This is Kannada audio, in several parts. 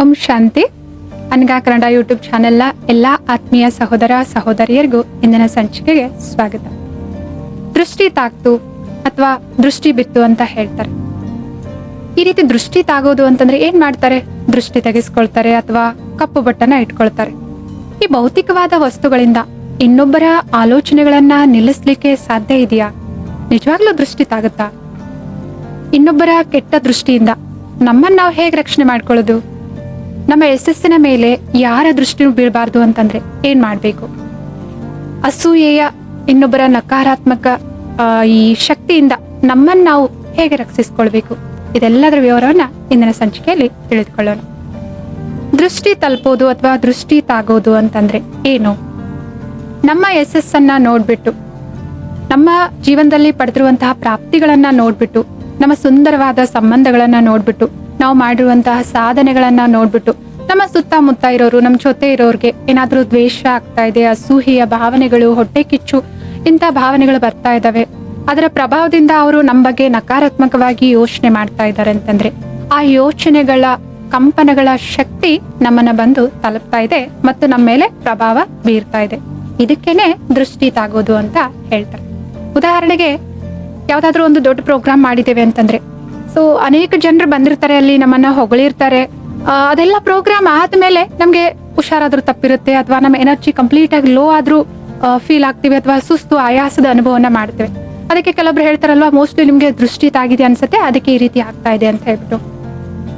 ಓಂ ಶಾಂತಿ. ಅನ್ಗಾ ಕನ್ನಡ ಯೂಟ್ಯೂಬ್ ಚಾನೆಲ್ನ ಎಲ್ಲ ಆತ್ಮೀಯ ಸಹೋದರ ಸಹೋದರಿಯರಿಗೂ ಇಂದಿನ ಸಂಚಿಕೆಗೆ ಸ್ವಾಗತ. ದೃಷ್ಟಿ ತಾಕ್ತು ಅಥವಾ ದೃಷ್ಟಿ ಬಿತ್ತು ಅಂತ ಹೇಳ್ತಾರೆ. ಈ ರೀತಿ ದೃಷ್ಟಿ ತಾಗೋದು ಅಂತಂದ್ರೆ ಏನ್ ಮಾಡ್ತಾರೆ? ದೃಷ್ಟಿ ತೆಗೆಸ್ಕೊಳ್ತಾರೆ ಅಥವಾ ಕಪ್ಪು ಬಟ್ಟನ ಇಟ್ಕೊಳ್ತಾರೆ. ಈ ಭೌತಿಕವಾದ ವಸ್ತುಗಳಿಂದ ಇನ್ನೊಬ್ಬರ ಆಲೋಚನೆಗಳನ್ನ ನಿಲ್ಲಿಸ್ಲಿಕ್ಕೆ ಸಾಧ್ಯ ಇದೆಯಾ? ನಿಜವಾಗ್ಲೂ ದೃಷ್ಟಿ ತಾಗುತ್ತಾ? ಇನ್ನೊಬ್ಬರ ಕೆಟ್ಟ ದೃಷ್ಟಿಯಿಂದ ನಮ್ಮನ್ನ ನಾವು ಹೇಗೆ ರಕ್ಷಣೆ ಮಾಡ್ಕೊಳ್ಳೋದು? ನಮ್ಮ ಯಶಸ್ಸಿನ ಮೇಲೆ ಯಾರ ದೃಷ್ಟಿನೂ ಬೀಳಬಾರ್ದು ಅಂತಂದ್ರೆ ಏನ್ ಮಾಡ್ಬೇಕು? ಅಸೂಯೆಯ ಇನ್ನೊಬ್ಬರ ನಕಾರಾತ್ಮಕ ಈ ಶಕ್ತಿಯಿಂದ ನಮ್ಮನ್ನ ನಾವು ಹೇಗೆ ರಕ್ಷಿಸ್ಕೊಳ್ಬೇಕು? ಇದೆಲ್ಲದರ ವಿವರವನ್ನ ಇಂದಿನ ಸಂಚಿಕೆಯಲ್ಲಿ ತಿಳಿದುಕೊಳ್ಳೋಣ. ದೃಷ್ಟಿ ತಲುಪೋದು ಅಥವಾ ದೃಷ್ಟಿ ತಾಗೋದು ಅಂತಂದ್ರೆ ಏನು? ನಮ್ಮ ಯಶಸ್ಸನ್ನ ನೋಡ್ಬಿಟ್ಟು, ನಮ್ಮ ಜೀವನದಲ್ಲಿ ಪಡೆದಿರುವಂತಹ ಪ್ರಾಪ್ತಿಗಳನ್ನ ನೋಡ್ಬಿಟ್ಟು, ನಮ್ಮ ಸುಂದರವಾದ ಸಂಬಂಧಗಳನ್ನ ನೋಡ್ಬಿಟ್ಟು, ನಾವು ಮಾಡಿರುವಂತಹ ಸಾಧನೆಗಳನ್ನ ನೋಡ್ಬಿಟ್ಟು, ನಮ್ಮ ಸುತ್ತಮುತ್ತ ಇರೋರು, ನಮ್ಮ ಜೊತೆ ಇರೋರ್ಗೆ ಏನಾದ್ರೂ ದ್ವೇಷ ಆಗ್ತಾ ಇದೆ, ಅಸೂಹೆಯ ಭಾವನೆಗಳು, ಹೊಟ್ಟೆ ಕಿಚ್ಚು ಇಂಥ ಭಾವನೆಗಳು ಬರ್ತಾ ಇದಾವೆ, ಅದರ ಪ್ರಭಾವದಿಂದ ಅವರು ನಮ್ಮ ಬಗ್ಗೆ ನಕಾರಾತ್ಮಕವಾಗಿ ಯೋಚನೆ ಮಾಡ್ತಾ ಇದ್ದಾರೆ ಅಂತಂದ್ರೆ ಆ ಯೋಚನೆಗಳ ಕಂಪನಗಳ ಶಕ್ತಿ ನಮ್ಮನ್ನ ಬಂದು ತಲುಪ್ತಾ ಇದೆ ಮತ್ತು ನಮ್ಮ ಮೇಲೆ ಪ್ರಭಾವ ಬೀರ್ತಾ ಇದೆ. ಇದಕ್ಕೇನೆ ದೃಷ್ಟಿ ತಾಗೋದು ಅಂತ ಹೇಳ್ತಾರೆ. ಉದಾಹರಣೆಗೆ ಯಾವ್ದಾದ್ರು ಒಂದು ದೊಡ್ಡ ಪ್ರೋಗ್ರಾಮ್ ಮಾಡಿದ್ದೇವೆ ಅಂತಂದ್ರೆ, ಸೊ ಅನೇಕ ಜನರು ಬಂದಿರ್ತಾರೆ, ಅಲ್ಲಿ ನಮ್ಮನ್ನ ಹೊಗಳಿರ್ತಾರೆ. ಅದೆಲ್ಲ ಪ್ರೋಗ್ರಾಮ್ ಆದ್ಮೇಲೆ ನಮ್ಗೆ ಹುಷಾರಾದ್ರೂ ತಪ್ಪಿರುತ್ತೆ ಅಥವಾ ನಮ್ಮ ಎನರ್ಜಿ ಕಂಪ್ಲೀಟ್ ಆಗಿ ಲೋ ಆದ್ರೂ ಫೀಲ್ ಆಗ್ತೀವಿ ಅಥವಾ ಸುಸ್ತು ಆಯಾಸದ ಅನುಭವನ ಮಾಡ್ತೇವೆ. ಅದಕ್ಕೆ ಕೆಲವೊಬ್ರು ಹೇಳ್ತಾರಲ್ವಾ, ಮೋಸ್ಟ್ಲಿ ನಿಮ್ಗೆ ದೃಷ್ಟಿ ತಾಗಿದೆ ಅನ್ಸುತ್ತೆ, ಅದಕ್ಕೆ ಈ ರೀತಿ ಆಗ್ತಾ ಇದೆ ಅಂತ ಹೇಳ್ಬಿಟ್ಟು.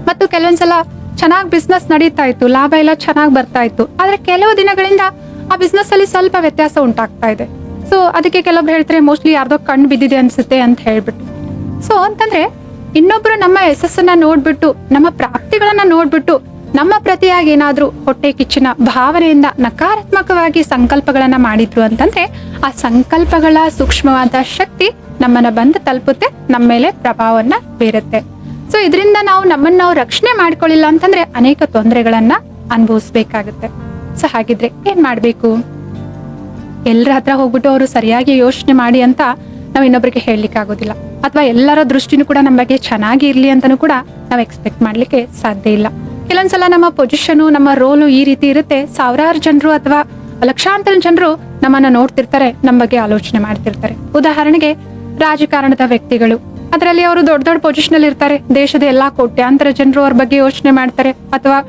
ಮತ್ತು ಕೆಲವೊಂದ್ಸಲ ಚೆನ್ನಾಗಿ ಬಿಸ್ನೆಸ್ ನಡೀತಾ ಇತ್ತು, ಲಾಭ ಎಲ್ಲ ಚೆನ್ನಾಗಿ ಬರ್ತಾ ಇತ್ತು, ಆದ್ರೆ ಕೆಲವು ದಿನಗಳಿಂದ ಆ ಬಿಸ್ನೆಸ್ ಅಲ್ಲಿ ಸ್ವಲ್ಪ ವ್ಯತ್ಯಾಸ ಉಂಟಾಗ್ತಾ ಇದೆ. ಸೊ ಅದಕ್ಕೆ ಕೆಲವೊಬ್ರು ಹೇಳ್ತಾರೆ, ಮೋಸ್ಟ್ಲಿ ಯಾರ್ದೋ ಕಣ್ಣು ಬಿದ್ದಿದೆ ಅನ್ಸುತ್ತೆ ಅಂತ ಹೇಳ್ಬಿಟ್ಟು. ಸೊ ಅಂತಂದ್ರೆ ಇನ್ನೊಬ್ರು ನಮ್ಮ ಯಶಸ್ಸನ್ನ ನೋಡ್ಬಿಟ್ಟು, ನಮ್ಮ ಪ್ರಾಪ್ತಿಗಳನ್ನ ನೋಡ್ಬಿಟ್ಟು ನಮ್ಮ ಪ್ರತಿಯಾಗಿ ಏನಾದ್ರೂ ಹೊಟ್ಟೆ ಕಿಚ್ಚಿನ ಭಾವನೆಯಿಂದ ನಕಾರಾತ್ಮಕವಾಗಿ ಸಂಕಲ್ಪಗಳನ್ನ ಮಾಡಿದ್ರು ಅಂತಂದ್ರೆ ಆ ಸಂಕಲ್ಪಗಳ ಸೂಕ್ಷ್ಮವಾದ ಶಕ್ತಿ ನಮ್ಮನ್ನ ಬಂದು ತಲುಪುತ್ತೆ, ನಮ್ಮ ಮೇಲೆ ಪ್ರಭಾವವನ್ನ ಬೀರುತ್ತೆ. ಸೊ ಇದರಿಂದ ನಮ್ಮನ್ನ ನಾವು ರಕ್ಷಣೆ ಮಾಡ್ಕೊಳ್ಳಿಲ್ಲ ಅಂತಂದ್ರೆ ಅನೇಕ ತೊಂದರೆಗಳನ್ನ ಅನುಭವಿಸ್ಬೇಕಾಗುತ್ತೆ. ಸೊ ಹಾಗಿದ್ರೆ ಏನ್ ಮಾಡ್ಬೇಕು? ಎಲ್ಲರ ಹತ್ರ ಹೋಗ್ಬಿಟ್ಟು ಅವರು ಸರಿಯಾಗಿ ಯೋಚನೆ ಮಾಡಿ ಅಂತ ನಾವು ಇನ್ನೊಬ್ಬರಿಗೆ ಹೇಳಲಿಕ್ಕೆ ಆಗೋದಿಲ್ಲ, ಅಥವಾ ಎಲ್ಲರ ದೃಷ್ಟಿನೂ ಕೂಡ ನಮ್ಮ ಬಗ್ಗೆ ಚೆನ್ನಾಗಿ ಇರ್ಲಿ ಅಂತಾನೂ ಕೂಡ ನಾವು ಎಕ್ಸ್ಪೆಕ್ಟ್ ಮಾಡ್ಲಿಕ್ಕೆ ಸಾಧ್ಯ ಇಲ್ಲ. ಕೆಲವೊಂದ್ಸಲ ನಮ್ಮ ಪೊಸಿಷನ್, ನಮ್ಮ ರೋಲು ಈ ರೀತಿ ಇರುತ್ತೆ, ಸಾವಿರಾರು ಜನರು ಅಥವಾ ಲಕ್ಷಾಂತರ ಜನರು ನಮ್ಮನ್ನ ನೋಡ್ತಿರ್ತಾರೆ, ನಮ್ಮ ಬಗ್ಗೆ ಆಲೋಚನೆ ಮಾಡ್ತಿರ್ತಾರೆ. ಉದಾಹರಣೆಗೆ ರಾಜಕಾರಣದ ವ್ಯಕ್ತಿಗಳು, ಅದರಲ್ಲಿ ಅವರು ದೊಡ್ಡ ದೊಡ್ಡ ಪೊಸಿಷನ್ ಅಲ್ಲಿ ಇರ್ತಾರೆ, ದೇಶದ ಎಲ್ಲಾ ಕೋಟ್ಯಾಂತರ ಜನರು ಅವ್ರ ಬಗ್ಗೆ ಯೋಚನೆ ಮಾಡ್ತಾರೆ. ಅಥವಾ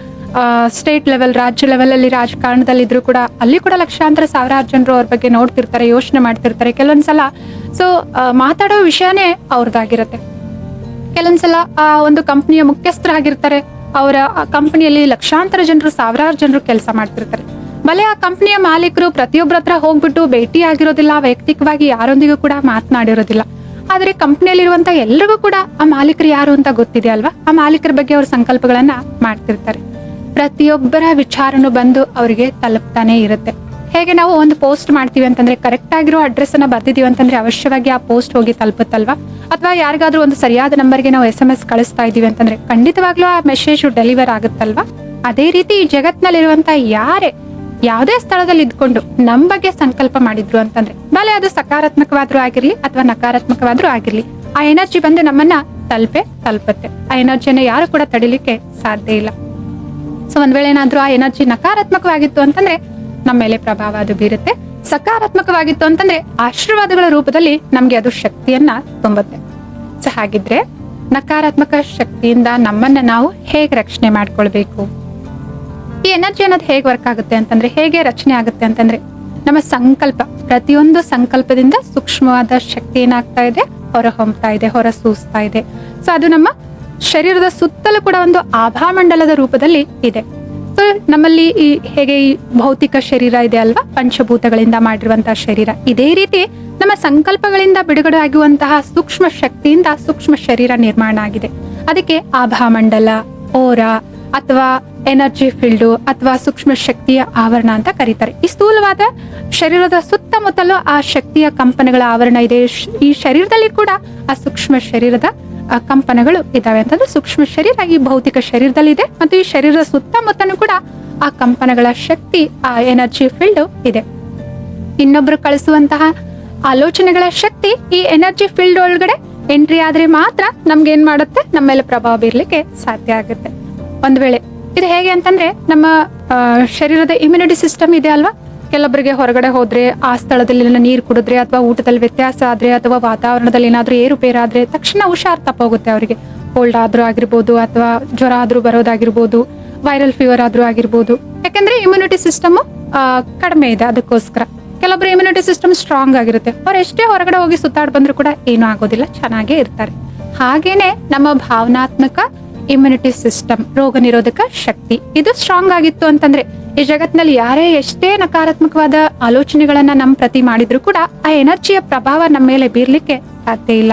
ಸ್ಟೇಟ್ ಲೆವೆಲ್, ರಾಜ್ಯ ಲೆವೆಲ್ ಅಲ್ಲಿ ರಾಜಕಾರಣದಲ್ಲಿ ಇದ್ರು ಕೂಡ ಅಲ್ಲಿ ಕೂಡ ಲಕ್ಷಾಂತರ ಸಾವಿರಾರು ಜನರು ಅವ್ರ ಬಗ್ಗೆ ನೋಡ್ತಿರ್ತಾರೆ, ಯೋಚನೆ ಮಾಡ್ತಿರ್ತಾರೆ. ಕೆಲವೊಂದ್ಸಲ ಸೊ ಮಾತಾಡೋ ವಿಷಯನೇ ಅವ್ರದ್ದಾಗಿರುತ್ತೆ. ಕೆಲವೊಂದ್ಸಲ ಆ ಒಂದು ಕಂಪನಿಯ ಮುಖ್ಯಸ್ಥರಾಗಿರ್ತಾರೆ, ಅವರ ಕಂಪನಿಯಲ್ಲಿ ಲಕ್ಷಾಂತರ ಜನರು, ಸಾವಿರಾರು ಜನರು ಕೆಲಸ ಮಾಡ್ತಿರ್ತಾರೆ. ಬಲೆ ಆ ಕಂಪನಿಯ ಮಾಲೀಕರು ಪ್ರತಿಯೊಬ್ಬರ ಹತ್ರ ಹೋಗ್ಬಿಟ್ಟು ಭೇಟಿ ಆಗಿರೋದಿಲ್ಲ, ವೈಯಕ್ತಿಕವಾಗಿ ಯಾರೊಂದಿಗೂ ಕೂಡ ಮಾತನಾಡಿರೋದಿಲ್ಲ. ಆದ್ರೆ ಕಂಪನಿಯಲ್ಲಿರುವಂತ ಎಲ್ರಿಗೂ ಕೂಡ ಆ ಮಾಲೀಕರು ಯಾರು ಅಂತ ಗೊತ್ತಿದೆ ಅಲ್ವಾ? ಆ ಮಾಲೀಕರ ಬಗ್ಗೆ ಅವ್ರ ಸಂಕಲ್ಪಗಳನ್ನ ಮಾಡ್ತಿರ್ತಾರೆ. ಪ್ರತಿಯೊಬ್ಬರ ವಿಚಾರನು ಬಂದು ಅವರಿಗೆ ತಲುಪ್ತಾನೆ ಇರುತ್ತೆ. ಹೇಗೆ ನಾವು ಒಂದು ಪೋಸ್ಟ್ ಮಾಡ್ತೀವಿ ಅಂತಂದ್ರೆ ಕರೆಕ್ಟ್ ಆಗಿರೋ ಅಡ್ರೆಸ್ ಅನ್ನ ಬರ್ದಿದೀವಿ ಅಂತಂದ್ರೆ ಅವಶ್ಯವಾಗಿ ಆ ಪೋಸ್ಟ್ ಹೋಗಿ ತಲುಪುತ್ತಲ್ವಾ? ಅಥವಾ ಯಾರಿಗಾದ್ರೂ ಒಂದು ಸರಿಯಾದ ನಂಬರ್ಗೆ ನಾವು SMS ಕಳಿಸ್ತಾ ಇದೀವಿ ಅಂತಂದ್ರೆ ಖಂಡಿತವಾಗ್ಲೂ ಆ ಮೆಸೇಜ್ ಡೆಲಿವರ್ ಆಗುತ್ತಲ್ವಾ? ಅದೇ ರೀತಿ ಈ ಜಗತ್ನಲ್ಲಿರುವಂತ ಯಾವುದೇ ಸ್ಥಳದಲ್ಲಿ ಇದ್ಕೊಂಡು ನಮ್ ಬಗ್ಗೆ ಸಂಕಲ್ಪ ಮಾಡಿದ್ರು ಅಂತಂದ್ರೆ, ಬಲೆ ಅದು ಸಕಾರಾತ್ಮಕವಾದ್ರೂ ಆಗಿರ್ಲಿ ಅಥವಾ ನಕಾರಾತ್ಮಕವಾದ್ರೂ ಆಗಿರ್ಲಿ, ಆ ಎನರ್ಜಿ ಬಂದು ನಮ್ಮನ್ನ ತಲುಪುತ್ತೆ. ಆ ಎನರ್ಜಿಯನ್ನ ಯಾರು ಕೂಡ ತಡಿಲಿಕ್ಕೆ ಸಾಧ್ಯ ಇಲ್ಲ. ಸೊ ಒಂದ್ ವೇಳೆ ಏನಾದ್ರೂ ಆ ಎನರ್ಜಿ ನಕಾರಾತ್ಮಕವಾಗಿತ್ತು ಅಂತಂದ್ರೆ ನಮ್ಮ ಮೇಲೆ ಪ್ರಭಾವ ಅದು ಬೀರುತ್ತೆ. ಸಕಾರಾತ್ಮಕವಾಗಿತ್ತು ಅಂತಂದ್ರೆ ಆಶೀರ್ವಾದಗಳ ರೂಪದಲ್ಲಿ ನಮ್ಗೆ ಅದು ಶಕ್ತಿಯನ್ನ ತುಂಬುತ್ತೆ. ಸೊ ಹಾಗಿದ್ರೆ ನಕಾರಾತ್ಮಕ ಶಕ್ತಿಯಿಂದ ನಮ್ಮನ್ನ ನಾವು ಹೇಗೆ ರಕ್ಷಣೆ ಮಾಡ್ಕೊಳ್ಬೇಕು? ಈ ಎನರ್ಜಿ ಅನ್ನೋದು ಹೇಗೆ ವರ್ಕ್ ಆಗುತ್ತೆ ಅಂತಂದ್ರೆ, ಹೇಗೆ ರಚನೆ ಆಗುತ್ತೆ ಅಂತಂದ್ರೆ, ನಮ್ಮ ಸಂಕಲ್ಪ, ಪ್ರತಿಯೊಂದು ಸಂಕಲ್ಪದಿಂದ ಸೂಕ್ಷ್ಮವಾದ ಶಕ್ತಿ ಏನಾಗ್ತಾ ಇದೆ, ಹೊರ ಹೊಮ್ತಾ ಇದೆ, ಹೊರ ಸೂಸ್ತಾ ಇದೆ. ಸೊ ಅದು ನಮ್ಮ ಶರೀರದ ಸುತ್ತಲೂ ಕೂಡ ಒಂದು ಆಭಾಮಂಡಲದ ರೂಪದಲ್ಲಿ ಇದೆ. ಸೊ ನಮ್ಮಲ್ಲಿ ಹೇಗೆ ಈ ಭೌತಿಕ ಶರೀರ ಇದೆ ಅಲ್ವಾ, ಪಂಚಭೂತಗಳಿಂದ ಮಾಡಿರುವಂತಹ ಶರೀರ, ಇದೇ ರೀತಿ ನಮ್ಮ ಸಂಕಲ್ಪಗಳಿಂದ ಬಿಡುಗಡೆ ಆಗುವಂತಹ ಸೂಕ್ಷ್ಮ ಶಕ್ತಿಯಿಂದ ಸೂಕ್ಷ್ಮ ಶರೀರ ನಿರ್ಮಾಣ ಆಗಿದೆ. ಅದಕ್ಕೆ ಆಭಾಮಂಡಲ, ಓರಾ ಅಥವಾ ಎನರ್ಜಿ ಫೀಲ್ಡ್ ಅಥವಾ ಸೂಕ್ಷ್ಮ ಶಕ್ತಿಯ ಆವರಣ ಅಂತ ಕರೀತಾರೆ. ಈ ಸ್ಥೂಲವಾದ ಶರೀರದ ಸುತ್ತಮುತ್ತಲೂ ಆ ಶಕ್ತಿಯ ಕಂಪನಗಳ ಆವರಣ ಇದೆ. ಈ ಶರೀರದಲ್ಲಿ ಕೂಡ ಆ ಸೂಕ್ಷ್ಮ ಶರೀರದ ಕಂಪನಗಳು ಇದಾವೆ ಅಂತಂದ್ರೆ ಸೂಕ್ಷ್ಮ ಶರೀರ ಈ ಭೌತಿಕ ಶರೀರದಲ್ಲಿ ಇದೆ, ಮತ್ತು ಈ ಶರೀರದ ಸುತ್ತಮುತ್ತನೂ ಕೂಡ ಆ ಕಂಪನಗಳ ಶಕ್ತಿ, ಆ ಎನರ್ಜಿ ಫೀಲ್ಡ್ ಇದೆ. ಇನ್ನೊಬ್ರು ಕಳಿಸುವಂತಹ ಆಲೋಚನೆಗಳ ಶಕ್ತಿ ಈ ಎನರ್ಜಿ ಫೀಲ್ಡ್ ಒಳಗಡೆ ಎಂಟ್ರಿ ಆದ್ರೆ ಮಾತ್ರ ನಮ್ಗೆ ಏನ್ ಮಾಡುತ್ತೆ, ನಮ್ಮ ಮೇಲೆ ಪ್ರಭಾವ ಬೀರ್ಲಿಕ್ಕೆ ಸಾಧ್ಯ ಆಗುತ್ತೆ. ಒಂದ್ ವೇಳೆ ಇದು ಹೇಗೆ ಅಂತಂದ್ರೆ ನಮ್ಮ ಶರೀರದ ಇಮ್ಯುನಿಟಿ ಸಿಸ್ಟಮ್ ಇದೆ ಅಲ್ವಾ, ಕೆಲವೊಬ್ಬರಿಗೆ ಹೊರಗಡೆ ಹೋದ್ರೆ ಆ ಸ್ಥಳದಲ್ಲಿ ನೀರು ಕುಡಿದ್ರೆ ಅಥವಾ ಊಟದಲ್ಲಿ ವ್ಯತ್ಯಾಸ ಆದ್ರೆ ಅಥವಾ ವಾತಾವರಣದಲ್ಲಿ ಏನಾದ್ರೂ ಏರುಪೇರಾದ್ರೆ ತಕ್ಷಣ ಹುಷಾರ್ ತಪ್ಪೋಗುತ್ತೆ ಅವರಿಗೆ. ಕೋಲ್ಡ್ ಆದ್ರೂ ಆಗಿರ್ಬೋದು ಅಥವಾ ಜ್ವರ ಆದ್ರೂ ಬರೋದಾಗಿರ್ಬೋದು, ವೈರಲ್ ಫೀವರ್ ಆದ್ರೂ ಆಗಿರ್ಬೋದು. ಯಾಕಂದ್ರೆ ಇಮ್ಯುನಿಟಿ ಸಿಸ್ಟಮ್ ಕಡಿಮೆ ಇದೆ, ಅದಕ್ಕೋಸ್ಕರ. ಕೆಲವೊಬ್ರು ಇಮ್ಯುನಿಟಿ ಸಿಸ್ಟಮ್ ಸ್ಟ್ರಾಂಗ್ ಆಗಿರುತ್ತೆ, ಅವ್ರು ಎಷ್ಟೇ ಹೊರಗಡೆ ಹೋಗಿ ಸುತ್ತಾಡ್ ಬಂದ್ರು ಕೂಡ ಏನೂ ಆಗೋದಿಲ್ಲ, ಚೆನ್ನಾಗೇ ಇರ್ತಾರೆ. ಹಾಗೇನೆ ನಮ್ಮ ಭಾವನಾತ್ಮಕ ಇಮ್ಯುನಿಟಿ ಸಿಸ್ಟಮ್, ರೋಗ ನಿರೋಧಕ ಶಕ್ತಿ ಇದು ಸ್ಟ್ರಾಂಗ್ ಆಗಿತ್ತು ಅಂತಂದ್ರೆ ಈ ಜಗತ್ತಿನಲ್ಲಿ ಯಾರೇ ಎಷ್ಟೇ ನಕಾರಾತ್ಮಕವಾದ ಆಲೋಚನೆಗಳನ್ನ ನಮ್ ಪ್ರತಿ ಮಾಡಿದ್ರು ಕೂಡ ಆ ಎನರ್ಜಿಯ ಪ್ರಭಾವ ನಮ್ಮ ಮೇಲೆ ಬೀರ್ಲಿಕ್ಕೆ ಸಾಧ್ಯ ಇಲ್ಲ.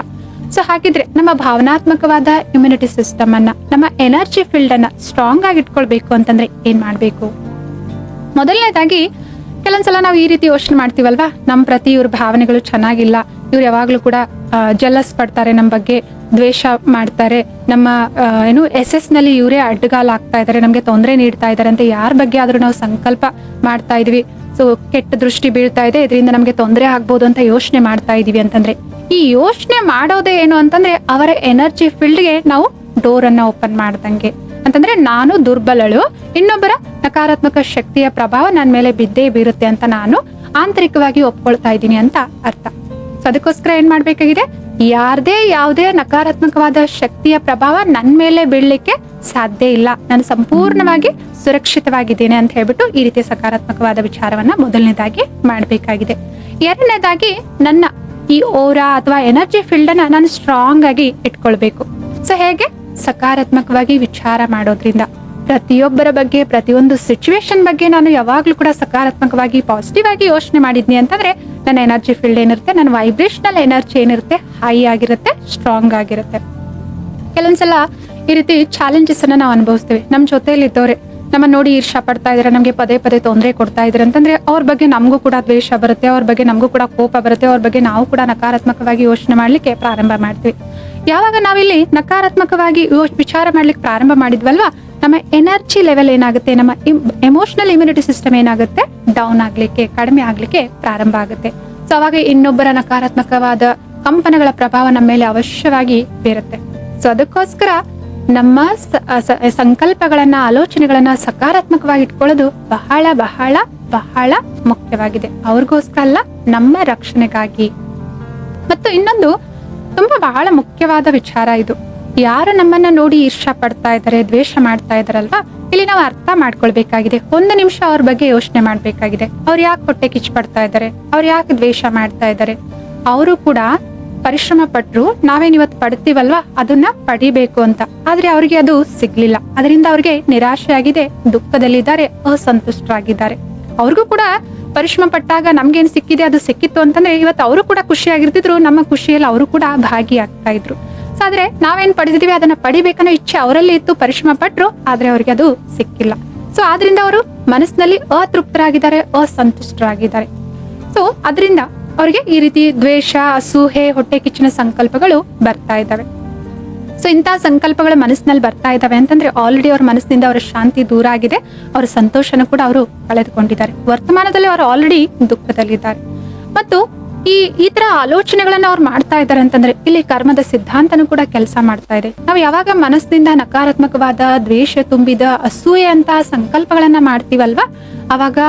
ಸೊ ಹಾಗಿದ್ರೆ ನಮ್ಮ ಭಾವನಾತ್ಮಕವಾದ ಇಮ್ಯುನಿಟಿ ಸಿಸ್ಟಮ್ ಅನ್ನ, ನಮ್ಮ ಎನರ್ಜಿ ಫೀಲ್ಡ್ ಅನ್ನ ಸ್ಟ್ರಾಂಗ್ ಆಗಿ ಇಟ್ಕೊಳ್ಬೇಕು ಅಂತಂದ್ರೆ ಏನ್ ಮಾಡ್ಬೇಕು? ಮೊದಲನೇದಾಗಿ ಕೆಲವೊಂದ್ಸಲ ನಾವು ಈ ರೀತಿ ಯೋಚನೆ ಮಾಡ್ತೀವಲ್ವಾ, ನಮ್ ಪ್ರತಿ ಇವ್ರ ಭಾವನೆಗಳು ಚೆನ್ನಾಗಿಲ್ಲ, ಇವ್ರು ಯಾವಾಗ್ಲೂ ಕೂಡ ಜಲಸ್ ಪಡ್ತಾರೆ, ನಮ್ ಬಗ್ಗೆ ದ್ವೇಷ ಮಾಡ್ತಾರೆ, ನಮ್ಮ SS ನಲ್ಲಿ ಇವರೇ ಅಡ್ಡಗಾಲ ಆಗ್ತಾ ಇದಾರೆ, ನಮ್ಗೆ ತೊಂದರೆ ನೀಡ್ತಾ ಇದಾರೆ ಅಂತ ಯಾರ ಬಗ್ಗೆ ಆದ್ರೂ ನಾವು ಸಂಕಲ್ಪ ಮಾಡ್ತಾ ಇದೀವಿ, ಸೊ ಕೆಟ್ಟ ದೃಷ್ಟಿ ಬೀಳ್ತಾ ಇದೆ, ಇದರಿಂದ ನಮ್ಗೆ ತೊಂದರೆ ಆಗ್ಬೋದು ಅಂತ ಯೋಚನೆ ಮಾಡ್ತಾ ಇದೀವಿ ಅಂತಂದ್ರೆ, ಈ ಯೋಚನೆ ಮಾಡೋದೇ ಏನು ಅಂತಂದ್ರೆ ಅವರ ಎನರ್ಜಿ ಫೀಲ್ಡ್ಗೆ ನಾವು ಡೋರ್ ಅನ್ನ ಓಪನ್ ಮಾಡ್ದಂಗೆ. ಅಂತಂದ್ರೆ ನಾನು ದುರ್ಬಲಳು, ಇನ್ನೊಬ್ಬರ ನಕಾರಾತ್ಮಕ ಶಕ್ತಿಯ ಪ್ರಭಾವ ನನ್ನ ಮೇಲೆ ಬಿದ್ದೇ ಬೀರುತ್ತೆ ಅಂತ ನಾನು ಆಂತರಿಕವಾಗಿ ಒಪ್ಕೊಳ್ತಾ ಇದ್ದೀನಿ ಅಂತ ಅರ್ಥ. ಸೊ ಅದಕ್ಕೋಸ್ಕರ ಏನ್ ಮಾಡ್ಬೇಕಾಗಿದೆ, ಯಾರದೇ ಯಾವುದೇ ನಕಾರಾತ್ಮಕವಾದ ಶಕ್ತಿಯ ಪ್ರಭಾವ ನನ್ನ ಮೇಲೆ ಬೀಳ್ಲಿಕ್ಕೆ ಸಾಧ್ಯ ಇಲ್ಲ, ನಾನು ಸಂಪೂರ್ಣವಾಗಿ ಸುರಕ್ಷಿತವಾಗಿದ್ದೇನೆ ಅಂತ ಹೇಳ್ಬಿಟ್ಟು ಈ ರೀತಿ ಸಕಾರಾತ್ಮಕವಾದ ವಿಚಾರವನ್ನ ಮೊದಲನೇದಾಗಿ ಮಾಡ್ಬೇಕಾಗಿದೆ. ಎರಡನೇದಾಗಿ ನನ್ನ ಈ ಓರಾ ಅಥವಾ ಎನರ್ಜಿ ಫೀಲ್ಡ್ ಅನ್ನ ನಾನು ಸ್ಟ್ರಾಂಗ್ ಆಗಿ ಇಟ್ಕೊಳ್ಬೇಕು. ಸೊ ಹೇಗೆ? ಸಕಾರಾತ್ಮಕವಾಗಿ ವಿಚಾರ ಮಾಡೋದ್ರಿಂದ. ಪ್ರತಿಯೊಬ್ಬರ ಬಗ್ಗೆ, ಪ್ರತಿಯೊಂದು ಸಿಚುವೇಶನ್ ಬಗ್ಗೆ ನಾನು ಯಾವಾಗ್ಲೂ ಕೂಡ ಸಕಾರಾತ್ಮಕವಾಗಿ ಪಾಸಿಟಿವ್ ಆಗಿ ಯೋಚನೆ ಮಾಡಿದ್ನಿ ಅಂತಂದ್ರೆ ನನ್ನ ಎನರ್ಜಿ ಫೀಲ್ಡ್ ಏನಿರುತ್ತೆ, ನನ್ನ ವೈಬ್ರೇಷನಲ್ ಎನರ್ಜಿ ಏನಿರುತ್ತೆ ಹೈ ಆಗಿರುತ್ತೆ, ಸ್ಟ್ರಾಂಗ್ ಆಗಿರುತ್ತೆ. ಕೆಲವೊಂದ್ಸಲ ಈ ರೀತಿ ಚಾಲೆಂಜಸ್ ಅನ್ನ ನಾವು ಅನುಭವಿಸ್ತೀವಿ. ನಮ್ ಜೊತೆಯಲ್ಲಿ ಇದ್ದವ್ರೆ ನಮ್ಮ ನೋಡಿ ಈರ್ಷಾ ಪಡ್ತಾ ಇದಾರೆ, ನಮ್ಗೆ ಪದೇ ಪದೇ ತೊಂದರೆ ಕೊಡ್ತಾ ಇದಾರೆ ಅಂತಂದ್ರೆ ಅವ್ರ ಬಗ್ಗೆ ನಮಗೂ ಕೂಡ ದ್ವೇಷ ಬರುತ್ತೆ, ಅವ್ರ ಬಗ್ಗೆ ನಮಗೂ ಕೂಡ ಕೋಪ ಬರುತ್ತೆ, ಅವ್ರ ಬಗ್ಗೆ ನಾವು ಕೂಡ ನಕಾರಾತ್ಮಕವಾಗಿ ಯೋಚನೆ ಮಾಡ್ಲಿಕ್ಕೆ ಪ್ರಾರಂಭ ಮಾಡ್ತೀವಿ. ಯಾವಾಗ ನಾವಿಲ್ಲಿ ನಕಾರಾತ್ಮಕವಾಗಿ ವಿಚಾರ ಮಾಡ್ಲಿಕ್ಕೆ ಪ್ರಾರಂಭ ಮಾಡಿದ್ವಲ್ವಾ, ನಮ್ಮ ಎನರ್ಜಿ ಲೆವೆಲ್ ಏನಾಗುತ್ತೆ, ನಮ್ಮ ಎಮೋಷನಲ್ ಇಮ್ಯುನಿಟಿ ಸಿಸ್ಟಮ್ ಏನಾಗುತ್ತೆ, ಡೌನ್ ಆಗ್ಲಿಕ್ಕೆ, ಕಡಿಮೆ ಆಗ್ಲಿಕ್ಕೆ ಪ್ರಾರಂಭ ಆಗುತ್ತೆ. ಸೊ ಅವಾಗ ಇನ್ನೊಬ್ಬರ ನಕಾರಾತ್ಮಕವಾದ ಕಂಪನಗಳ ಪ್ರಭಾವ ನಮ್ಮ ಮೇಲೆ ಅವಶ್ಯವಾಗಿ ಬೀರುತ್ತೆ. ಸೊ ಅದಕ್ಕೋಸ್ಕರ ನಮ್ಮ ಸಂಕಲ್ಪಗಳನ್ನ, ಆಲೋಚನೆಗಳನ್ನ ಸಕಾರಾತ್ಮಕವಾಗಿ ಇಟ್ಕೊಳ್ಳೋದು ಬಹಳ ಬಹಳ ಬಹಳ ಮುಖ್ಯವಾಗಿದೆ. ಅವ್ರಿಗೋಸ್ಕರ ಅಲ್ಲ, ನಮ್ಮ ರಕ್ಷಣೆಗಾಗಿ. ಮತ್ತು ಇನ್ನೊಂದು ತುಂಬಾ ಬಹಳ ಮುಖ್ಯವಾದ ವಿಚಾರ ಇದು. ಯಾರು ನಮ್ಮನ್ನ ನೋಡಿ ಈರ್ಷಾ ಪಡ್ತಾ ಇದಾರೆ, ದ್ವೇಷ ಮಾಡ್ತಾ ಇದಾರಲ್ವಾ, ಇಲ್ಲಿ ನಾವು ಅರ್ಥ ಮಾಡ್ಕೊಳ್ಬೇಕಾಗಿದೆ. ಒಂದು ನಿಮಿಷ ಅವ್ರ ಬಗ್ಗೆ ಯೋಚನೆ ಮಾಡ್ಬೇಕಾಗಿದೆ. ಅವ್ರು ಯಾಕೆ ಹೊಟ್ಟೆ ಕಿಚ್ಚು ಪಡ್ತಾ ಇದಾರೆ, ಅವ್ರು ಯಾಕೆ ದ್ವೇಷ ಮಾಡ್ತಾ ಇದಾರೆ? ಅವರು ಕೂಡ ಪರಿಶ್ರಮ ಪಟ್ರು, ನಾವೇನ್ ಇವತ್ತು ಪಡ್ತೀವಲ್ವಾ ಅದನ್ನ ಪಡಿಬೇಕು ಅಂತ, ಆದ್ರೆ ಅವ್ರಿಗೆ ಅದು ಸಿಗ್ಲಿಲ್ಲ. ಅದರಿಂದ ಅವ್ರಿಗೆ ನಿರಾಶೆ ಆಗಿದೆ, ದುಃಖದಲ್ಲಿದ್ದಾರೆ, ಅಸಂತುಷ್ಟರಾಗಿದ್ದಾರೆ. ಅವ್ರಿಗೂ ಕೂಡ ಪರಿಶ್ರಮ ಪಟ್ಟಾಗ ನಮ್ಗೇನ್ ಸಿಕ್ಕಿದೆ ಅದು ಸಿಕ್ಕಿತ್ತು ಅಂತಂದ್ರೆ ಇವತ್ತು ಅವರು ಕೂಡ ಖುಷಿಯಾಗಿರ್ತಿದ್ರು, ನಮ್ಮ ಖುಷಿಯಲ್ಲಿ ಅವರು ಕೂಡ ಭಾಗಿಯಾಗ್ತಾ ಇದ್ರು. ಸೊ ಆದ್ರೆ ನಾವೇನ್ ಪಡೆದಿದೀವಿ ಅದನ್ನ ಪಡಿಬೇಕನ್ನೋ ಇಚ್ಛೆ ಅವರಲ್ಲಿ ಇತ್ತು, ಪರಿಶ್ರಮ ಪಟ್ರು, ಆದ್ರೆ ಅವ್ರಿಗೆ ಅದು ಸಿಕ್ಕಿಲ್ಲ. ಸೊ ಆದ್ರಿಂದ ಅವರು ಮನಸ್ಸಿನಲ್ಲಿ ಅತೃಪ್ತರಾಗಿದ್ದಾರೆ, ಅಸಂತುಷ್ಟರಾಗಿದ್ದಾರೆ. ಸೊ ಅದರಿಂದ ಅವರಿಗೆ ಈ ರೀತಿ ದ್ವೇಷ, ಅಸೂಹೆ, ಹೊಟ್ಟೆ ಕಿಚ್ಚಿನ ಸಂಕಲ್ಪಗಳು ಬರ್ತಾ ಇದ್ದಾವೆ. ಸೊ ಇಂತಹ ಸಂಕಲ್ಪಗಳು ಮನಸ್ಸಿನಲ್ಲಿ ಬರ್ತಾ ಇದಾವೆ ಅಂತಂದ್ರೆ ಆಲ್ರೆಡಿ ಅವ್ರ ಮನಸ್ಸಿನಿಂದ ಅವರ ಶಾಂತಿ ದೂರ ಆಗಿದೆ, ಅವರ ಸಂತೋಷನ ಕೂಡ ಅವರು ಕಳೆದುಕೊಂಡಿದ್ದಾರೆ. ವರ್ತಮಾನದಲ್ಲಿ ಅವರು ಆಲ್ರೆಡಿ ದುಃಖದಲ್ಲಿದ್ದಾರೆ. ಮತ್ತು ಈ ತರ ಆಲೋಚನೆಗಳನ್ನ ಅವ್ರು ಮಾಡ್ತಾ ಇದ್ದಾರೆ ಅಂತಂದ್ರೆ ಇಲ್ಲಿ ಕರ್ಮದ ಸಿದ್ಧಾಂತನೂ ಕೂಡ ಕೆಲಸ ಮಾಡ್ತಾ ಇದೆ. ನಾವು ಯಾವಾಗ ಮನಸ್ಸಿನಿಂದ ನಕಾರಾತ್ಮಕವಾದ, ದ್ವೇಷ ತುಂಬಿದ, ಅಸೂಯೆ ಅಂತ ಸಂಕಲ್ಪಗಳನ್ನ ಮಾಡ್ತೀವಲ್ವಾ, ಅವಾಗ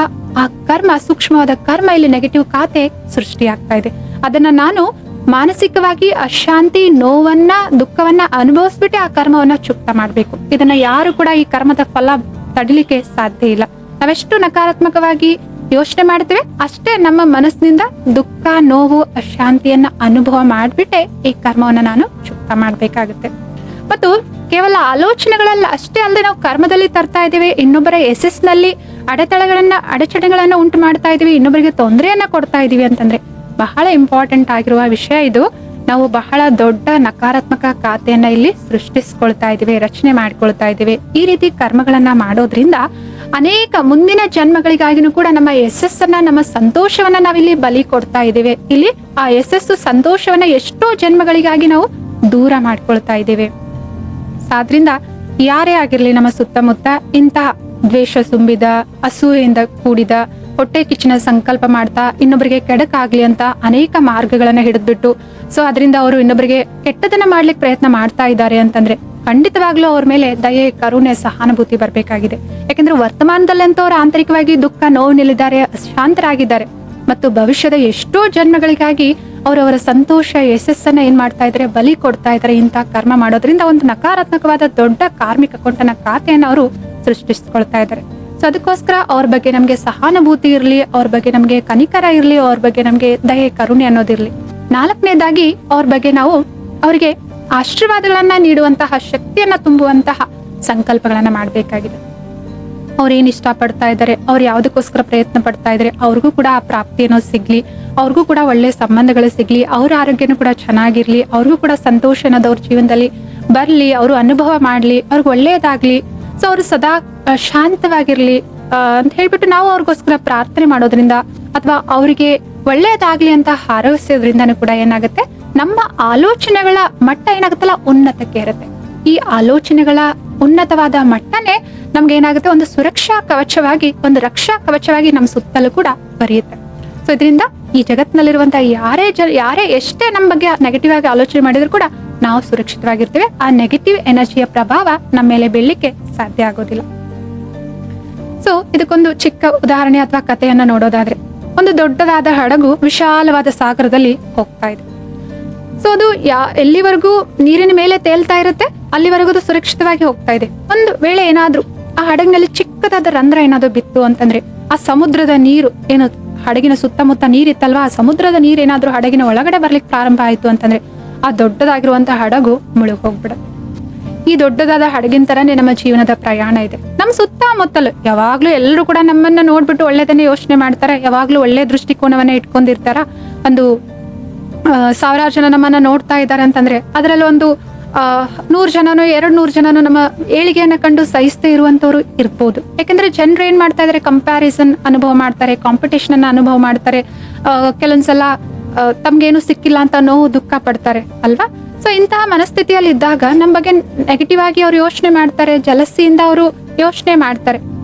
ಆ ಕರ್ಮ, ಸೂಕ್ಷ್ಮವಾದ ಕರ್ಮ, ಇಲ್ಲಿ ನೆಗೆಟಿವ್ ಖಾತೆ ಸೃಷ್ಟಿಯಾಗ್ತಾ ಇದೆ. ಅದನ್ನ ನಾನು ಮಾನಸಿಕವಾಗಿ ಅಶಾಂತಿ, ನೋವನ್ನ, ದುಃಖವನ್ನ ಅನುಭವಿಸ್ಬಿಟ್ಟು ಆ ಕರ್ಮವನ್ನ ಚುಕ್ತ ಮಾಡ್ಬೇಕು. ಇದನ್ನ ಯಾರು ಕೂಡ ಈ ಕರ್ಮದ ಫಲ ತಡಿಲಿಕ್ಕೆ ಸಾಧ್ಯ ಇಲ್ಲ. ನಾವೆಷ್ಟು ನಕಾರಾತ್ಮಕವಾಗಿ ಯೋಚನೆ ಮಾಡ್ತೇವೆ ಅಷ್ಟೇ ನಮ್ಮ ಮನಸ್ಸಿನಿಂದ ದುಃಖ, ನೋವು, ಅಶಾಂತಿಯನ್ನ ಅನುಭವ ಮಾಡ್ಬಿಟ್ಟೆ ಈ ಕರ್ಮವನ್ನ ನಾನು ಚುಕ್ತ ಮಾಡ್ಬೇಕಾಗುತ್ತೆ. ಮತ್ತು ಕೇವಲ ಆಲೋಚನೆಗಳಲ್ಲ ಅಷ್ಟೇ ಅಲ್ಲದೆ ನಾವು ಕರ್ಮದಲ್ಲಿ ತರ್ತಾ ಇದ್ದೇವೆ, ಇನ್ನೊಬ್ಬರ ನಲ್ಲಿ ಅಡೆತಡೆಗಳನ್ನ ಉಂಟು ಮಾಡ್ತಾ ಇದೀವಿ, ಇನ್ನೊಬ್ಬರಿಗೆ ತೊಂದರೆಯನ್ನ ಕೊಡ್ತಾ ಇದೀವಿ ಅಂತಂದ್ರೆ ಬಹಳ ಇಂಪಾರ್ಟೆಂಟ್ ಆಗಿರುವ ವಿಷಯ ಇದು. ನಾವು ಬಹಳ ದೊಡ್ಡ ನಕಾರಾತ್ಮಕ ಖಾತೆಯನ್ನ ಇಲ್ಲಿ ಸೃಷ್ಟಿಸ್ಕೊಳ್ತಾ ಇದೀವಿ, ರಚನೆ ಮಾಡ್ಕೊಳ್ತಾ ಇದೀವಿ. ಈ ರೀತಿ ಕರ್ಮಗಳನ್ನ ಮಾಡೋದ್ರಿಂದ ಅನೇಕ ಮುಂದಿನ ಜನ್ಮಗಳಿಗಾಗಿನೂ ಕೂಡ ನಮ್ಮ ಯಶಸ್ಸನ್ನ, ನಮ್ಮ ಸಂತೋಷವನ್ನ ನಾವಿಲ್ಲಿ ಬಲಿ ಕೊಡ್ತಾ ಇದ್ದೇವೆ. ಇಲ್ಲಿ ಆ ಯಶಸ್ಸು, ಸಂತೋಷವನ್ನ ಎಷ್ಟೋ ಜನ್ಮಗಳಿಗಾಗಿ ನಾವು ದೂರ ಮಾಡ್ಕೊಳ್ತಾ ಇದ್ದೇವೆ. ಆದ್ರಿಂದ ಯಾರೇ ಆಗಿರ್ಲಿ ನಮ್ಮ ಸುತ್ತಮುತ್ತ ಇಂತಹ ದ್ವೇಷ ತುಂಬಿದ, ಅಸೂಯೆಯಿಂದ ಕೂಡಿದ, ಹೊಟ್ಟೆ ಕಿಚ್ಚಿನ ಸಂಕಲ್ಪ ಮಾಡ್ತಾ ಇನ್ನೊಬ್ಬರಿಗೆ ಕೆಡಕಾಗ್ಲಿ ಅಂತ ಅನೇಕ ಮಾರ್ಗಗಳನ್ನ ಹಿಡಿದ್ಬಿಟ್ಟು ಸೊ ಅದರಿಂದ ಅವರು ಇನ್ನೊಬ್ಬರಿಗೆ ಕೆಟ್ಟದನ್ನ ಮಾಡ್ಲಿಕ್ಕೆ ಪ್ರಯತ್ನ ಮಾಡ್ತಾ ಇದ್ದಾರೆ ಅಂತಂದ್ರೆ ಖಂಡಿತವಾಗ್ಲೂ ಅವ್ರ ಮೇಲೆ ದಯೆ, ಕರುಣೆ, ಸಹಾನುಭೂತಿ ಬರ್ಬೇಕಾಗಿದೆ. ಯಾಕಂದ್ರೆ ವರ್ತಮಾನದಲ್ಲಂತೂ ಅವ್ರು ಆಂತರಿಕವಾಗಿ ದುಃಖ, ನೋವಿನಲ್ಲಿದ್ದಾರೆ, ಅಶಾಂತರಾಗಿದ್ದಾರೆ. ಮತ್ತು ಭವಿಷ್ಯದ ಎಷ್ಟೋ ಜನ್ಮಗಳಿಗಾಗಿ ಅವರವರ ಸಂತೋಷ, ಯಶಸ್ಸನ್ನ ಏನ್ ಮಾಡ್ತಾ ಇದ್ದಾರೆ, ಬಲಿ ಕೊಡ್ತಾ ಇದ್ದಾರೆ. ಇಂಥ ಕರ್ಮ ಮಾಡೋದ್ರಿಂದ ಒಂದು ನಕಾರಾತ್ಮಕವಾದ ದೊಡ್ಡ ಕಾರ್ಮಿಕ ಕೊಂಟನ ಖಾತೆಯನ್ನು ಅವರು ಸೃಷ್ಟಿಸ್ಕೊಳ್ತಾ ಇದ್ದಾರೆ. ಸೊ ಅದಕ್ಕೋಸ್ಕರ ಅವ್ರ ಬಗ್ಗೆ ನಮ್ಗೆ ಸಹಾನುಭೂತಿ ಇರ್ಲಿ, ಅವ್ರ ಬಗ್ಗೆ ನಮ್ಗೆ ಕನಿಕರ ಇರ್ಲಿ, ಅವ್ರ ಬಗ್ಗೆ ನಮ್ಗೆ ದಯೆ, ಕರುಣೆ ಅನ್ನೋದಿರ್ಲಿ. 4ನೇದಾಗಿ ಅವ್ರ ಬಗ್ಗೆ ನಾವು ಅವರಿಗೆ ಆಶೀರ್ವಾದಗಳನ್ನ ನೀಡುವಂತಹ, ಶಕ್ತಿಯನ್ನ ತುಂಬುವಂತಹ ಸಂಕಲ್ಪಗಳನ್ನ ಮಾಡ್ಬೇಕಾಗಿದೆ. ಅವ್ರು ಏನ್ ಇಷ್ಟ ಪಡ್ತಾ ಇದ್ದಾರೆ, ಅವ್ರು ಯಾವ್ದಕ್ಕೋಸ್ಕರ ಪ್ರಯತ್ನ ಪಡ್ತಾ ಇದ್ದಾರೆ, ಅವ್ರಿಗೂ ಕೂಡ ಆ ಪ್ರಾಪ್ತಿ ಅನ್ನೋದು ಸಿಗ್ಲಿ, ಅವ್ರಿಗೂ ಕೂಡ ಒಳ್ಳೆ ಸಂಬಂಧಗಳು ಸಿಗ್ಲಿ, ಅವ್ರ ಆರೋಗ್ಯನೂ ಕೂಡ ಚೆನ್ನಾಗಿರ್ಲಿ, ಅವ್ರಿಗೂ ಕೂಡ ಸಂತೋಷ ಅನ್ನೋದು ಅವ್ರ ಜೀವನದಲ್ಲಿ ಬರ್ಲಿ, ಅವರು ಅನುಭವ ಮಾಡ್ಲಿ, ಅವ್ರಿಗೆ ಒಳ್ಳೇದಾಗ್ಲಿ. ಸೊ ಅವ್ರು ಸದಾ ಶಾಂತವಾಗಿರ್ಲಿ ಅಂತ ಹೇಳ್ಬಿಟ್ಟು ನಾವು ಅವ್ರಿಗೋಸ್ಕರ ಪ್ರಾರ್ಥನೆ ಮಾಡೋದ್ರಿಂದ ಅಥವಾ ಅವರಿಗೆ ಒಳ್ಳೇದಾಗ್ಲಿ ಅಂತ ಹಾರೈಸೋದ್ರಿಂದನೂ ಕೂಡ ಏನಾಗುತ್ತೆ, ನಮ್ಮ ಆಲೋಚನೆಗಳ ಮಟ್ಟ ಏನಾಗುತ್ತಲ್ಲ ಉನ್ನತಕ್ಕೆ ಇರುತ್ತೆ. ಈ ಆಲೋಚನೆಗಳ ಉನ್ನತವಾದ ಮಟ್ಟನೇ ನಮ್ಗೆ ಏನಾಗುತ್ತೆ, ಒಂದು ಸುರಕ್ಷಾ ಕವಚವಾಗಿ, ಒಂದು ರಕ್ಷಾ ಕವಚವಾಗಿ ನಮ್ಮ ಸುತ್ತಲೂ ಕೂಡ ಬರೆಯುತ್ತೆ. ಸೊ ಇದರಿಂದ ಈ ಜಗತ್ತಿನಲ್ಲಿರುವಂತಹ ಯಾರೇ ಎಷ್ಟೇ ನಮ್ಮ ಬಗ್ಗೆ ನೆಗೆಟಿವ್ ಆಗಿ ಆಲೋಚನೆ ಮಾಡಿದ್ರು ಕೂಡ ನಾವು ಸುರಕ್ಷಿತವಾಗಿರ್ತೇವೆ. ಆ ನೆಗೆಟಿವ್ ಎನರ್ಜಿಯ ಪ್ರಭಾವ ನಮ್ಮ ಮೇಲೆ ಬೀಳಲಿಕ್ಕೆ ಸಾಧ್ಯ ಆಗೋದಿಲ್ಲ. ಸೊ ಇದಕ್ಕೊಂದು ಚಿಕ್ಕ ಉದಾಹರಣೆ ಅಥವಾ ಕಥೆಯನ್ನ ನೋಡೋದಾದ್ರೆ, ಒಂದು ದೊಡ್ಡದಾದ ಹಡಗು ವಿಶಾಲವಾದ ಸಾಗರದಲ್ಲಿ ಹೋಗ್ತಾ ಇದೆ. ಸೊ ಅದು ಎಲ್ಲಿವರೆಗೂ ನೀರಿನ ಮೇಲೆ ತೇಲ್ತಾ ಇರುತ್ತೆ ಅಲ್ಲಿವರೆಗೂ ಅದು ಸುರಕ್ಷಿತವಾಗಿ ಹೋಗ್ತಾ ಇದೆ. ಒಂದು ವೇಳೆ ಏನಾದ್ರೂ ಆ ಹಡಗಿನಲ್ಲಿ ಚಿಕ್ಕದಾದ ರಂಧ್ರ ಏನಾದ್ರು ಬಿತ್ತು ಅಂತಂದ್ರೆ, ಆ ಸಮುದ್ರದ ನೀರು ಏನು ಹಡಗಿನ ಸುತ್ತಮುತ್ತ ನೀರಿತ್ತಲ್ವಾ, ಆ ಸಮುದ್ರದ ನೀರ್ ಏನಾದ್ರೂ ಹಡಗಿನ ಒಳಗಡೆ ಬರ್ಲಿಕ್ಕೆ ಪ್ರಾರಂಭ ಆಯ್ತು ಅಂತಂದ್ರೆ ಆ ದೊಡ್ಡದಾಗಿರುವಂತಹ ಹಡಗು ಮುಳುಗ್ ಹೋಗ್ಬಿಡುತ್ತೆ. ಈ ದೊಡ್ಡದಾದ ಹಡಗಿನ ತರನೇ ನಮ್ಮ ಜೀವನದ ಪ್ರಯಾಣ ಇದೆ. ನಮ್ಮ ಸುತ್ತಮುತ್ತಲು ಯಾವಾಗ್ಲೂ ಎಲ್ಲರೂ ಕೂಡ ನಮ್ಮನ್ನ ನೋಡ್ಬಿಟ್ಟು ಒಳ್ಳೆದನ್ನೇ ಯೋಚನೆ ಮಾಡ್ತಾರೆ, ಯಾವಾಗ್ಲೂ ಒಳ್ಳೆ ದೃಷ್ಟಿಕೋನವನ್ನ ಇಟ್ಕೊಂಡಿರ್ತಾರ. ಒಂದು 1000 ಜನ ನಮ್ಮನ್ನ ನೋಡ್ತಾ ಇದ್ದಾರೆ ಅಂತಂದ್ರೆ ಅದರಲ್ಲಿ ಒಂದು 100 ಜನನೋ 200 ಜನನೋ ನಮ್ಮ ಏಳಿಗೆಯನ್ನ ಕಂಡು ಸಹಿಸದೇ ಇರುವಂತವ್ರು ಇರ್ಬೋದು. ಯಾಕಂದ್ರೆ ಜನರು ಏನ್ ಮಾಡ್ತಾ ಇದಾರೆ, ಕಂಪ್ಯಾರಿಸನ್ ಅನುಭವ ಮಾಡ್ತಾರೆ, ಕಾಂಪಿಟೇಷನ್ ಅನ್ನ ಅನುಭವ ಮಾಡ್ತಾರೆ. ಕೆಲವೊಂದ್ಸಲ ತಮ್ಗೇನು ಸಿಕ್ಕಿಲ್ಲ ಅಂತ ನೋವು, ದುಃಖ ಪಡ್ತಾರೆ ಅಲ್ವಾ. ಸೊ ಇಂತಹ ಮನಸ್ಥಿತಿಯಲ್ಲಿ ಇದ್ದಾಗ ನಮ್ಮ ಬಗ್ಗೆ ನೆಗೆಟಿವ್ ಆಗಿ ಅವ್ರು ಯೋಚನೆ ಮಾಡ್ತಾರೆ, ಜಲಸಿಯಿಂದ ಅವರು ಯೋಚನೆ ಮಾಡ್ತಾರೆ.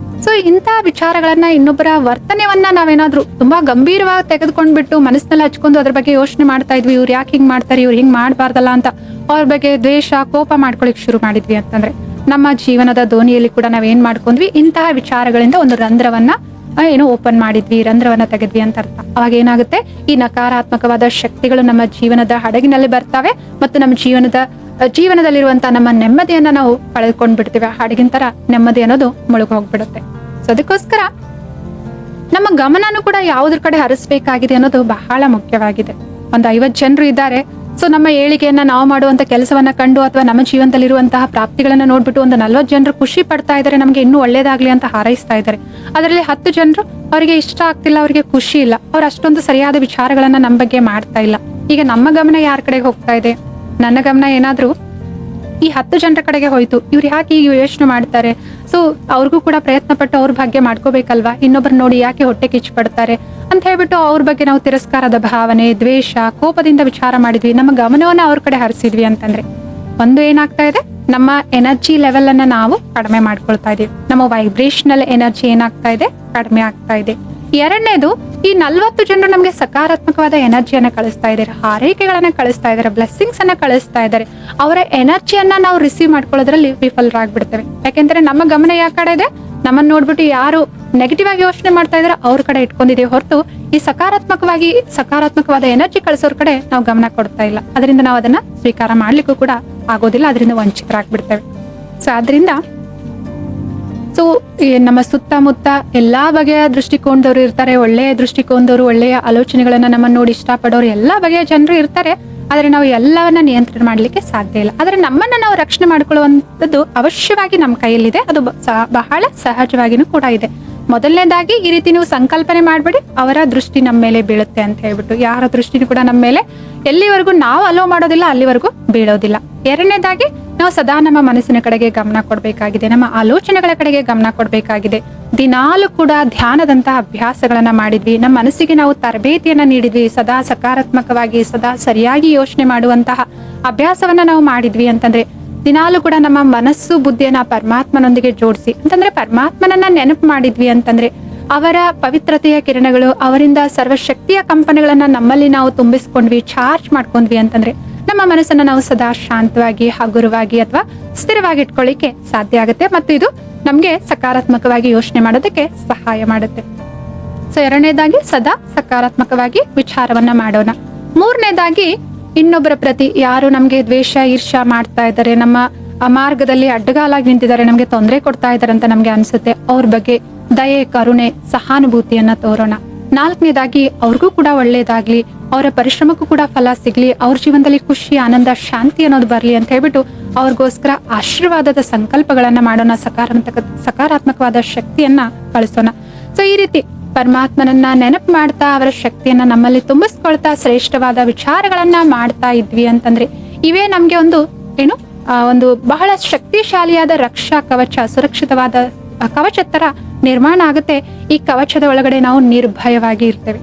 ಸೊ ಇಂತಹ ವಿಚಾರಗಳನ್ನ, ಇನ್ನೊಬ್ಬರ ವರ್ತನೆಯನ್ನ ನಾವೇನಾದ್ರೂ ತುಂಬಾ ಗಂಭೀರವಾಗಿ ತೆಗೆದುಕೊಂಡ್ಬಿಟ್ಟು ಮನಸ್ಸಿನಲ್ಲಿ ಹಚ್ಕೊಂಡು ಅದ್ರ ಬಗ್ಗೆ ಯೋಚನೆ ಮಾಡ್ತಾ ಇದ್ವಿ, ಇವ್ರು ಯಾಕೆ ಹಿಂಗ್ ಮಾಡ್ತಾರೆ, ಇವ್ರು ಹಿಂಗ್ ಮಾಡ್ಬಾರ್ದಲ್ಲ ಅಂತ ಅವ್ರ ಬಗ್ಗೆ ದ್ವೇಷ, ಕೋಪ ಮಾಡ್ಕೊಳಿಕ್ ಶುರು ಮಾಡಿದ್ವಿ ಅಂತಂದ್ರೆ ನಮ್ಮ ಜೀವನದ ದೋಣಿಯಲ್ಲಿ ಕೂಡ ನಾವೇನ್ ಮಾಡ್ಕೊಂಡ್ವಿ, ಇಂತಹ ವಿಚಾರಗಳಿಂದ ಒಂದು ರಂಧ್ರವನ್ನ ಓಪನ್ ಮಾಡಿದ್ವಿ, ರಂಧ್ರವನ್ನ ತೆಗೆದ್ವಿ ಅಂತ ಅರ್ಥ. ಅವಾಗ ಏನಾಗುತ್ತೆ, ಈ ನಕಾರಾತ್ಮಕವಾದ ಶಕ್ತಿಗಳು ನಮ್ಮ ಜೀವನದ ಹಡಗಿನಲ್ಲಿ ಬರ್ತವೆ ಮತ್ತು ನಮ್ಮ ಜೀವನದಲ್ಲಿರುವಂತಹ ನಮ್ಮ ನೆಮ್ಮದಿಯನ್ನ ನಾವು ಕಳೆದುಕೊಂಡ್ ಬಿಡ್ತೀವಿ. ಹಡಗಿನ ತರ ನೆಮ್ಮದಿ ಅನ್ನೋದು ಮುಳುಗ್ ಹೋಗ್ಬಿಡುತ್ತೆ. ಸೊ ಅದಕ್ಕೋಸ್ಕರ ನಮ್ಮ ಗಮನನೂ ಕೂಡ ಯಾವುದ್ರ ಕಡೆ ಹರಿಸ್ಬೇಕಾಗಿದೆ ಅನ್ನೋದು ಬಹಳ ಮುಖ್ಯವಾಗಿದೆ. ಒಂದು 50 ಜನರು ಇದ್ದಾರೆ. ಸೊ ನಮ್ಮ ಏಳಿಗೆಯನ್ನ ನಾವು ಮಾಡುವಂತ ಕೆಲಸವನ್ನ ಕಂಡು ಅಥವಾ ನಮ್ಮ ಜೀವನದಲ್ಲಿರುವಂತಹ ಪ್ರಾಪ್ತಿಗಳನ್ನ ನೋಡ್ಬಿಟ್ಟು ಒಂದು 40 ಜನರು ಖುಷಿ ಪಡ್ತಾ ಇದ್ದಾರೆ, ನಮ್ಗೆ ಇನ್ನೂ ಒಳ್ಳೇದಾಗ್ಲಿ ಅಂತ ಹಾರೈಸ್ತಾ ಇದ್ದಾರೆ. ಅದರಲ್ಲಿ 10 ಜನರು ಅವರಿಗೆ ಇಷ್ಟ ಆಗ್ತಿಲ್ಲ, ಅವರಿಗೆ ಖುಷಿ ಇಲ್ಲ, ಅವ್ರು ಅಷ್ಟೊಂದು ಸರಿಯಾದ ವಿಚಾರಗಳನ್ನ ನಮ್ಮ ಬಗ್ಗೆ ಮಾಡ್ತಾ ಇಲ್ಲ. ಈಗ ನಮ್ಮ ಗಮನ ಯಾರ ಕಡೆಗೆ ಹೋಗ್ತಾ ಇದೆ? ನನ್ನ ಗಮನ ಏನಾದ್ರೂ ಈ 10 ಜನರ ಕಡೆಗೆ ಹೋಯ್ತು, ಇವ್ರು ಯಾಕೆ ಈಗ ಯೋಚನೆ ಮಾಡ್ತಾರೆ, ಸೊ ಅವ್ರಿಗೂ ಕೂಡ ಪ್ರಯತ್ನ ಪಟ್ಟು ಅವ್ರ ಭಾಗ್ಯ ಮಾಡ್ಕೋಬೇಕಲ್ವಾ, ಇನ್ನೊಬ್ರು ನೋಡಿ ಯಾಕೆ ಹೊಟ್ಟೆ ಕಿಚ್ಚು ಪಡ್ತಾರೆ ಅಂತ ಹೇಳ್ಬಿಟ್ಟು ಅವ್ರ ಬಗ್ಗೆ ನಾವು ತಿರಸ್ಕಾರದ ಭಾವನೆ, ದ್ವೇಷ, ಕೋಪದಿಂದ ವಿಚಾರ ಮಾಡಿದ್ವಿ, ನಮ್ಮ ಗಮನವನ್ನ ಅವ್ರ ಕಡೆ ಹರಿಸಿದ್ವಿ ಅಂತಂದ್ರೆ ಒಂದು ಏನಾಗ್ತಾ ಇದೆ, ನಮ್ಮ ಎನರ್ಜಿ ಲೆವೆಲ್ ಅನ್ನ ನಾವು ಕಡಿಮೆ ಮಾಡ್ಕೊಳ್ತಾ ಇದೀವಿ. ನಮ್ಮ ವೈಬ್ರೇಷನಲ್ ಎನರ್ಜಿ ಏನಾಗ್ತಾ ಇದೆ, ಕಡಿಮೆ ಆಗ್ತಾ ಇದೆ. ಎರಡನೇದು, ಈ 40 ಜನರು ನಮ್ಗೆ ಸಕಾರಾತ್ಮಕವಾದ ಎನರ್ಜಿಯನ್ನ ಕಳಿಸ್ತಾ ಇದ್ದಾರೆ, ಹಾರೈಕೆಗಳನ್ನ ಕಳಿಸ್ತಾ ಇದ್ದಾರೆ, ಬ್ಲೆಸ್ಸಿಂಗ್ಸ್ ಅನ್ನ ಕಳಿಸ್ತಾ ಇದ್ದಾರೆ. ಅವರ ಎನರ್ಜಿಯನ್ನ ನಾವು ರಿಸೀವ್ ಮಾಡ್ಕೊಳ್ಳೋದ್ರಲ್ಲಿ ವಿಫಲರಾಗ್ಬಿಡ್ತೇವೆ. ಯಾಕೆಂದ್ರೆ ನಮ್ಮ ಗಮನ ಯಾವ ಕಡೆ ಇದೆ, ನಮ್ಮನ್ನ ನೋಡ್ಬಿಟ್ಟು ಯಾರು ನೆಗೆಟಿವ್ ಆಗಿ ಯೋಚನೆ ಮಾಡ್ತಾ ಇದಾರೆ ಅವ್ರ ಕಡೆ ಇಟ್ಕೊಂಡಿದೀವಿ ಹೊರತು ಈ ಸಕಾರಾತ್ಮಕವಾದ ಎನರ್ಜಿ ಕಳಿಸೋರ್ ಕಡೆ ನಾವು ಗಮನ ಕೊಡ್ತಾ ಇಲ್ಲ. ಅದರಿಂದ ನಾವು ಅದನ್ನ ಸ್ವೀಕಾರ ಮಾಡ್ಲಿಕ್ಕೂ ಕೂಡ ಆಗೋದಿಲ್ಲ, ಅದರಿಂದ ವಂಚಿತರಾಗ್ಬಿಡ್ತೇವೆ. ಸೊ ಆದ್ರಿಂದ ನಮ್ಮ ಸುತ್ತಮುತ್ತ ಎಲ್ಲಾ ಬಗೆಯ ದೃಷ್ಟಿಕೋನದವರು ಇರ್ತಾರೆ, ಒಳ್ಳೆಯ ದೃಷ್ಟಿಕೋನದವರು, ಒಳ್ಳೆಯ ಆಲೋಚನೆಗಳನ್ನ ನಮ್ಮನ್ನ ನೋಡಿ ಇಷ್ಟಪಡೋರು ಎಲ್ಲಾ ಬಗೆಯ ಜನರು ಇರ್ತಾರೆ. ಆದ್ರೆ ನಾವು ಎಲ್ಲವನ್ನ ನಿಯಂತ್ರಣ ಮಾಡ್ಲಿಕ್ಕೆ ಸಾಧ್ಯ ಇಲ್ಲ. ಆದ್ರೆ ನಮ್ಮನ್ನ ನಾವು ರಕ್ಷಣೆ ಮಾಡ್ಕೊಳ್ಳುವಂಥದ್ದು ಅವಶ್ಯವಾಗಿ ನಮ್ಮ ಕೈಯಲ್ಲಿದೆ, ಅದು ಬಹಳ ಸಹಜವಾಗಿನೂ ಕೂಡ ಇದೆ. ಮೊದಲನೇದಾಗಿ ಈ ರೀತಿ ನೀವು ಸಂಕಲ್ಪನೆ ಮಾಡ್ಬೇಡಿ, ಅವರ ದೃಷ್ಟಿ ನಮ್ಮ ಮೇಲೆ ಬೀಳುತ್ತೆ ಅಂತ ಹೇಳ್ಬಿಟ್ಟು. ಯಾರ ದೃಷ್ಟಿನೂ ಕೂಡ ನಮ್ಮ ಮೇಲೆ ಎಲ್ಲಿವರೆಗೂ ನಾವು ಅಲೋ ಮಾಡೋದಿಲ್ಲ ಅಲ್ಲಿವರೆಗೂ ಬೀಳೋದಿಲ್ಲ. ಎರಡನೇದಾಗಿ ನಾವು ಸದಾ ನಮ್ಮ ಮನಸ್ಸಿನ ಕಡೆಗೆ ಗಮನ ಕೊಡ್ಬೇಕಾಗಿದೆ, ನಮ್ಮ ಆಲೋಚನೆಗಳ ಕಡೆಗೆ ಗಮನ ಕೊಡ್ಬೇಕಾಗಿದೆ. ದಿನಾಲು ಕೂಡ ಧ್ಯಾನದಂತಹ ಅಭ್ಯಾಸಗಳನ್ನ ಮಾಡಿದ್ವಿ, ನಮ್ಮ ಮನಸ್ಸಿಗೆ ನಾವು ತರಬೇತಿಯನ್ನ ನೀಡಿದ್ವಿ, ಸದಾ ಸಕಾರಾತ್ಮಕವಾಗಿ ಸದಾ ಸರಿಯಾಗಿ ಯೋಚನೆ ಮಾಡುವಂತಹ ಅಭ್ಯಾಸವನ್ನ ನಾವು ಮಾಡಿದ್ವಿ ಅಂತಂದ್ರೆ ದಿನಾಲು ಕೂಡ ನಮ್ಮ ಮನಸ್ಸು ಬುದ್ಧಿಯನ್ನ ಪರಮಾತ್ಮನೊಂದಿಗೆ ಜೋಡಿಸಿ ಅಂತಂದ್ರೆ ಪರಮಾತ್ಮನನ್ನ ನೆನಪು ಮಾಡಿದ್ವಿ ಅಂತಂದ್ರೆ ಅವರ ಪವಿತ್ರತೆಯ ಕಿರಣಗಳು, ಅವರಿಂದ ಸರ್ವಶಕ್ತಿಯ ಕಂಪನಿಗಳನ್ನ ನಮ್ಮಲ್ಲಿ ನಾವು ತುಂಬಿಸ್ಕೊಂಡ್ವಿ, ಚಾರ್ಜ್ ಮಾಡ್ಕೊಂಡ್ವಿ ಅಂತಂದ್ರೆ ನಮ್ಮ ಮನಸ್ಸನ್ನ ನಾವು ಸದಾ ಶಾಂತವಾಗಿ ಹಗುರವಾಗಿ ಅಥವಾ ಸ್ಥಿರವಾಗಿ ಇಟ್ಕೊಳ್ಳಿಕ್ಕೆ ಸಾಧ್ಯ ಆಗುತ್ತೆ ಮತ್ತು ಇದು ನಮ್ಗೆ ಸಕಾರಾತ್ಮಕವಾಗಿ ಯೋಚನೆ ಮಾಡೋದಕ್ಕೆ ಸಹಾಯ ಮಾಡುತ್ತೆ. ಸೊ ಎರಡನೇದಾಗಿ ಸದಾ ಸಕಾರಾತ್ಮಕವಾಗಿ ವಿಚಾರವನ್ನ ಮಾಡೋಣ. ಮೂರನೇದಾಗಿ ಇನ್ನೊಬ್ಬರ ಪ್ರತಿ ಯಾರು ನಮ್ಗೆ ದ್ವೇಷ ಈರ್ಷ್ಯ ಮಾಡ್ತಾ ಇದ್ದಾರೆ, ನಮ್ಮ ಮಾರ್ಗದಲ್ಲಿ ಅಡ್ಡಗಾಲಾಗಿ ನಿಂತಿದ್ದಾರೆ, ನಮ್ಗೆ ತೊಂದರೆ ಕೊಡ್ತಾ ಇದ್ದಾರೆ ಅಂತ ನಮ್ಗೆ ಅನ್ಸುತ್ತೆ, ಅವ್ರ ಬಗ್ಗೆ ದಯೆ ಕರುಣೆ ಸಹಾನುಭೂತಿಯನ್ನ ತೋರೋಣ. ನಾಲ್ಕನೇದಾಗಿ ಅವ್ರಿಗೂ ಕೂಡ ಒಳ್ಳೇದಾಗ್ಲಿ, ಅವರ ಪರಿಶ್ರಮಕ್ಕೂ ಕೂಡ ಫಲ ಸಿಗ್ಲಿ, ಅವ್ರ ಜೀವನದಲ್ಲಿ ಖುಷಿ ಆನಂದ ಶಾಂತಿ ಅನ್ನೋದು ಬರ್ಲಿ ಅಂತ ಹೇಳ್ಬಿಟ್ಟು ಅವ್ರಿಗೋಸ್ಕರ ಆಶೀರ್ವಾದದ ಸಂಕಲ್ಪಗಳನ್ನ ಮಾಡೋಣ, ಸಕಾರಾತ್ಮಕವಾದ ಶಕ್ತಿಯನ್ನ ಕಳಿಸೋಣ. ಸೊ ಈ ರೀತಿ ಪರಮಾತ್ಮನನ್ನ ನೆನಪು ಮಾಡ್ತಾ ಅವರ ಶಕ್ತಿಯನ್ನ ನಮ್ಮಲ್ಲಿ ತುಂಬಿಸ್ಕೊಳ್ತಾ ಶ್ರೇಷ್ಠವಾದ ವಿಚಾರಗಳನ್ನ ಮಾಡ್ತಾ ಇದ್ವಿ ಅಂತಂದ್ರೆ ಇವೇ ನಮ್ಗೆ ಒಂದು ಬಹಳ ಶಕ್ತಿಶಾಲಿಯಾದ ರಕ್ಷಾ ಕವಚ, ಸುರಕ್ಷಿತವಾದ ಕವಚ ತರ ನಿರ್ಮಾಣ ಆಗುತ್ತೆ. ಈ ಕವಚದ ಒಳಗಡೆ ನಾವು ನಿರ್ಭಯವಾಗಿ ಇರ್ತೇವೆ.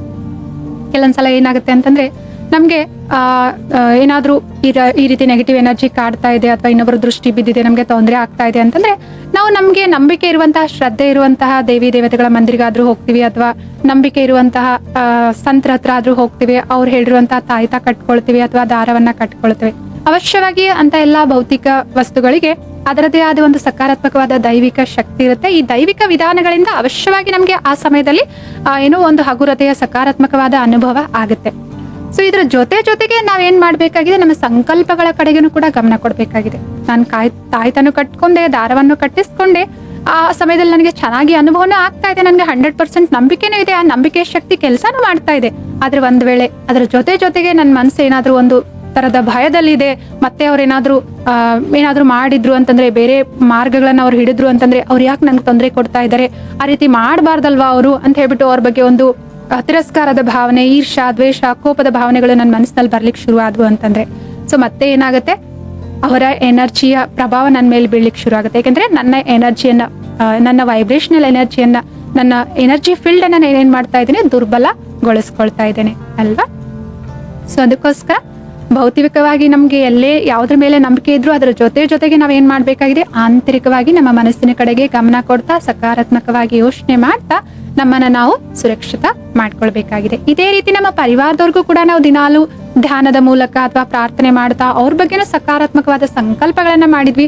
ಕೆಲವೊಂದ್ಸಲ ಏನಾಗುತ್ತೆ ಅಂತಂದ್ರೆ ನಮ್ಗೆ ಏನಾದ್ರೂ ಈ ರೀತಿ ನೆಗೆಟಿವ್ ಎನರ್ಜಿ ಕಾಡ್ತಾ ಇದೆ ಅಥವಾ ಇನ್ನೊಬ್ಬರು ದೃಷ್ಟಿ ಬಿದ್ದಿದೆ, ನಮ್ಗೆ ತೊಂದರೆ ಆಗ್ತಾ ಇದೆ ಅಂತಂದ್ರೆ ನಾವು ನಮ್ಗೆ ನಂಬಿಕೆ ಇರುವಂತಹ ಶ್ರದ್ಧೆ ಇರುವಂತಹ ದೇವಿ ದೇವತೆಗಳ ಮಂದಿರಿಗಾದ್ರೂ ಹೋಗ್ತೀವಿ ಅಥವಾ ನಂಬಿಕೆ ಇರುವಂತಹ ಸಂತರ ಹತ್ರ ಆದ್ರೂ ಹೋಗ್ತೀವಿ, ಅವ್ರು ಹೇಳಿರುವಂತಹ ತಾಯ್ತ ಕಟ್ಕೊಳ್ತೀವಿ ಅಥವಾ ದಾರವನ್ನ ಕಟ್ಕೊಳ್ತೀವಿ. ಅವಶ್ಯವಾಗಿ ಅಂತ ಎಲ್ಲಾ ಭೌತಿಕ ವಸ್ತುಗಳಿಗೆ ಅದರದೇ ಆದ ಒಂದು ಸಕಾರಾತ್ಮಕವಾದ ದೈವಿಕ ಶಕ್ತಿ ಇರುತ್ತೆ. ಈ ದೈವಿಕ ವಿಧಾನಗಳಿಂದ ಅವಶ್ಯವಾಗಿ ನಮ್ಗೆ ಆ ಸಮಯದಲ್ಲಿ ಒಂದು ಹಗುರತೆಯ ಸಕಾರಾತ್ಮಕವಾದ ಅನುಭವ ಆಗುತ್ತೆ. ಸೊ ಇದ್ರ ಜೊತೆಗೆ ನಾವೇನ್ ಮಾಡ್ಬೇಕಾಗಿದೆ, ನಮ್ಮ ಸಂಕಲ್ಪಗಳ ಕಡೆಗೂ ಕೂಡ ಗಮನ ಕೊಡ್ಬೇಕಾಗಿದೆ. ನಾನು ತಾಯ್ತನು ಕಟ್ಕೊಂಡೆ, ದಾರವನ್ನು ಕಟ್ಟಿಸ್ಕೊಂಡೆ, ಆ ಸಮಯದಲ್ಲಿ ನನಗೆ ಚೆನ್ನಾಗಿ ಅನುಭವನೂ ಆಗ್ತಾ ಇದೆ, ನನಗೆ 100% ನಂಬಿಕೆನೂ ಇದೆ, ಆ ನಂಬಿಕೆ ಶಕ್ತಿ ಕೆಲಸನೂ ಮಾಡ್ತಾ ಇದೆ. ಆದ್ರೆ ಒಂದ್ ವೇಳೆ ಅದರ ಜೊತೆಗೆ ನನ್ನ ಮನಸ್ಸು ಏನಾದ್ರೂ ಒಂದು ತರದ ಭಯದಲ್ಲಿದೆ, ಮತ್ತೆ ಏನಾದ್ರೂ ಮಾಡಿದ್ರು ಅಂತಂದ್ರೆ, ಬೇರೆ ಮಾರ್ಗಗಳನ್ನ ಅವ್ರು ಹಿಡಿದ್ರು ಅಂತಂದ್ರೆ ಅವ್ರು ಯಾಕೆ ನನ್ಗೆ ತೊಂದರೆ ಕೊಡ್ತಾ ಇದ್ದಾರೆ, ಆ ರೀತಿ ಮಾಡಬಾರ್ದಲ್ವಾ ಅವರು ಅಂತ ಹೇಳ್ಬಿಟ್ಟು ಅವ್ರ ಬಗ್ಗೆ ಒಂದು ತಿರಸ್ಕಾರದ ಭಾವನೆ, ಈರ್ಷಾ ದ್ವೇಷ ಕೋಪದ ಭಾವನೆಗಳು ನನ್ನ ಮನಸ್ಸಿನಲ್ಲಿ ಬರ್ಲಿಕ್ಕೆ ಶುರು ಆದ್ವು ಅಂತಂದ್ರೆ ಸೊ ಮತ್ತೆ ಏನಾಗುತ್ತೆ, ಅವರ ಎನರ್ಜಿಯ ಪ್ರಭಾವ ನನ್ನ ಮೇಲೆ ಬೀಳ್ಲಿಕ್ಕೆ ಶುರು ಆಗುತ್ತೆ. ಯಾಕಂದ್ರೆ ನನ್ನ ಎನರ್ಜಿಯನ್ನ, ನನ್ನ ವೈಬ್ರೇಷನಲ್ ಎನರ್ಜಿಯನ್ನ, ನನ್ನ ಎನರ್ಜಿ ಫೀಲ್ಡ್ ಅನ್ನ ನಾನು ಏನ್ ಮಾಡ್ತಾ ಇದ್ದೇನೆ, ದುರ್ಬಲಗೊಳಿಸ್ಕೊಳ್ತಾ ಇದ್ದೇನೆ ಅಲ್ವಾ. ಸೊ ಅದಕ್ಕೋಸ್ಕರ ಭೌತಿಕವಾಗಿ ನಮ್ಗೆ ಯಾವ್ದ್ರ ಮೇಲೆ ನಂಬಿಕೆ ಇದ್ರು ಅದರ ಜೊತೆಗೆ ನಾವೇನ್ ಮಾಡ್ಬೇಕಾಗಿದೆ, ಆಂತರಿಕವಾಗಿ ನಮ್ಮ ಮನಸ್ಸಿನ ಕಡೆಗೆ ಗಮನ ಕೊಡ್ತಾ ಸಕಾರಾತ್ಮಕವಾಗಿ ಯೋಚನೆ ಮಾಡ್ತಾ ನಮ್ಮನ್ನ ನಾವು ಸುರಕ್ಷಿತ ಮಾಡ್ಕೊಳ್ಬೇಕಾಗಿದೆ. ಇದೇ ರೀತಿ ನಮ್ಮ ಪರಿವಾರದವ್ರಿಗೂ ಕೂಡ ನಾವು ದಿನಾಲು ಧ್ಯಾನದ ಮೂಲಕ ಅಥವಾ ಪ್ರಾರ್ಥನೆ ಮಾಡ್ತಾ ಅವ್ರ ಬಗ್ಗೆನೂ ಸಕಾರಾತ್ಮಕವಾದ ಸಂಕಲ್ಪಗಳನ್ನ ಮಾಡಿದ್ವಿ.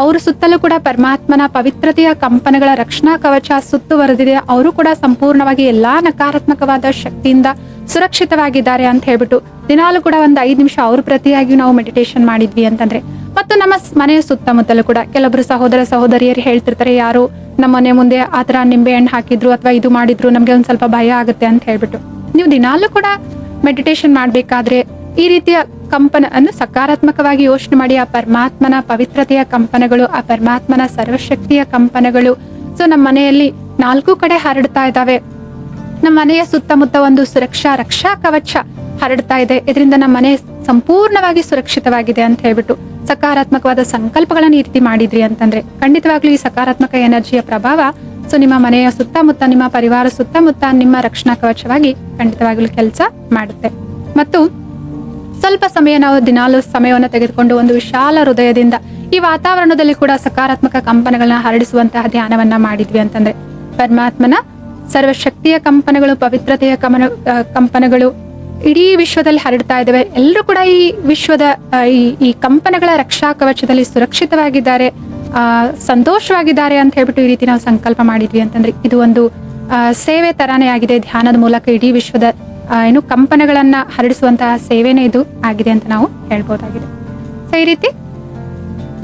ಅವ್ರ ಸುತ್ತಲೂ ಕೂಡ ಪರಮಾತ್ಮನ ಪವಿತ್ರತೆಯ ಕಂಪನಗಳ ರಕ್ಷಣಾ ಕವಚ ಸುತ್ತುವರೆದಿದೆ. ಅವರು ಕೂಡ ಸಂಪೂರ್ಣವಾಗಿ ಎಲ್ಲಾ ನಕಾರಾತ್ಮಕವಾದ ಶಕ್ತಿಯಿಂದ ಸುರಕ್ಷಿತವಾಗಿದ್ದಾರೆ ಅಂತ ಹೇಳ್ಬಿಟ್ಟು ದಿನಾಲು ಕೂಡ ಒಂದು 5 ನಿಮಿಷ ಅವ್ರ ಪ್ರತಿಯಾಗಿ ನಾವು ಮೆಡಿಟೇಷನ್ ಮಾಡಿದ್ವಿ ಅಂತಂದ್ರೆ, ಮತ್ತು ನಮ್ಮ ಮನೆಯ ಸುತ್ತಮುತ್ತಲೂ ಕೂಡ ಕೆಲವೊಬ್ರು ಸಹೋದರ ಸಹೋದರಿಯರು ಹೇಳ್ತಿರ್ತಾರೆ, ಯಾರು ನಮ್ಮ ಮನೆ ಮುಂದೆ ಆತರ ನಿಂಬೆ ಹಣ್ಣು ಹಾಕಿದ್ರು ಅಥವಾ ಇದು ಮಾಡಿದ್ರು ನಮ್ಗೆ ಒಂದ್ ಸ್ವಲ್ಪ ಭಯ ಆಗುತ್ತೆ ಅಂತ ಹೇಳ್ಬಿಟ್ಟು, ನೀವು ದಿನಾಲು ಕೂಡ ಮೆಡಿಟೇಷನ್ ಮಾಡ್ಬೇಕಾದ್ರೆ ಈ ರೀತಿಯ ಕಂಪನ ಅನ್ನು ಸಕಾರಾತ್ಮಕವಾಗಿ ಯೋಚನೆ ಮಾಡಿ, ಆ ಪರಮಾತ್ಮನ ಪವಿತ್ರತೆಯ ಕಂಪನಗಳು, ಆ ಪರಮಾತ್ಮನ ಸರ್ವಶಕ್ತಿಯ ಕಂಪನಗಳು ಸೊ ನಮ್ಮ ಮನೆಯಲ್ಲಿ 4 ಕಡೆ ಹರಡ್ತಾ ಇದ್ದಾವೆ. ನಮ್ಮ ಮನೆಯ ಸುತ್ತಮುತ್ತ ಒಂದು ರಕ್ಷಾ ಕವಚ ಹರಡ್ತಾ ಇದೆ, ಇದರಿಂದ ನಮ್ಮ ಮನೆ ಸಂಪೂರ್ಣವಾಗಿ ಸುರಕ್ಷಿತವಾಗಿದೆ ಅಂತ ಹೇಳ್ಬಿಟ್ಟು ಸಕಾರಾತ್ಮಕವಾದ ಸಂಕಲ್ಪಗಳನ್ನ ಈ ರೀತಿ ಮಾಡಿದ್ರಿ ಅಂತಂದ್ರೆ ಖಂಡಿತವಾಗ್ಲೂ ಈ ಸಕಾರಾತ್ಮಕ ಎನರ್ಜಿಯ ಪ್ರಭಾವ ಸೊ ನಿಮ್ಮ ಮನೆಯ ಸುತ್ತಮುತ್ತ, ನಿಮ್ಮ ಪರಿವಾರ ಸುತ್ತಮುತ್ತ ನಿಮ್ಮ ರಕ್ಷಣಾ ಕವಚವಾಗಿ ಖಂಡಿತವಾಗ್ಲೂ ಕೆಲಸ ಮಾಡುತ್ತೆ. ಮತ್ತು ಸ್ವಲ್ಪ ಸಮಯ ನಾವು ದಿನಾಲು ಸಮಯವನ್ನು ತೆಗೆದುಕೊಂಡು ಒಂದು ವಿಶಾಲ ಹೃದಯದಿಂದ ಈ ವಾತಾವರಣದಲ್ಲಿ ಕೂಡ ಸಕಾರಾತ್ಮಕ ಕಂಪನಗಳನ್ನ ಹರಡಿಸುವಂತಹ ಧ್ಯಾನವನ್ನ ಮಾಡಿದ್ವಿ ಅಂತಂದ್ರೆ ಪರಮಾತ್ಮನ ಸರ್ವಶಕ್ತಿಯ ಕಂಪನಗಳು, ಪವಿತ್ರತೆಯ ಕಂಪನಗಳು ಇಡೀ ವಿಶ್ವದಲ್ಲಿ ಹರಡ್ತಾ ಇದ್ದಾವೆ. ಎಲ್ಲರೂ ಕೂಡ ಈ ವಿಶ್ವದ ಈ ಕಂಪನಗಳ ರಕ್ಷಾ ಕವಚದಲ್ಲಿ ಸುರಕ್ಷಿತವಾಗಿದ್ದಾರೆ, ಸಂತೋಷವಾಗಿದ್ದಾರೆ ಅಂತ ಹೇಳ್ಬಿಟ್ಟು ಈ ರೀತಿ ನಾವು ಸಂಕಲ್ಪ ಮಾಡಿದ್ವಿ ಅಂತಂದ್ರೆ ಇದು ಒಂದು ಸೇವೆ ತರಾನೇ ಆಗಿದೆ. ಧ್ಯಾನದ ಮೂಲಕ ಇಡೀ ವಿಶ್ವದ ಕಂಪನಗಳನ್ನ ಹರಡಿಸುವಂತಹ ಸೇವೆನೇ ಇದು ಆಗಿದೆ ಅಂತ ನಾವು ಹೇಳ್ಬೋದಾಗಿದೆ. ಸೊ ಈ ರೀತಿ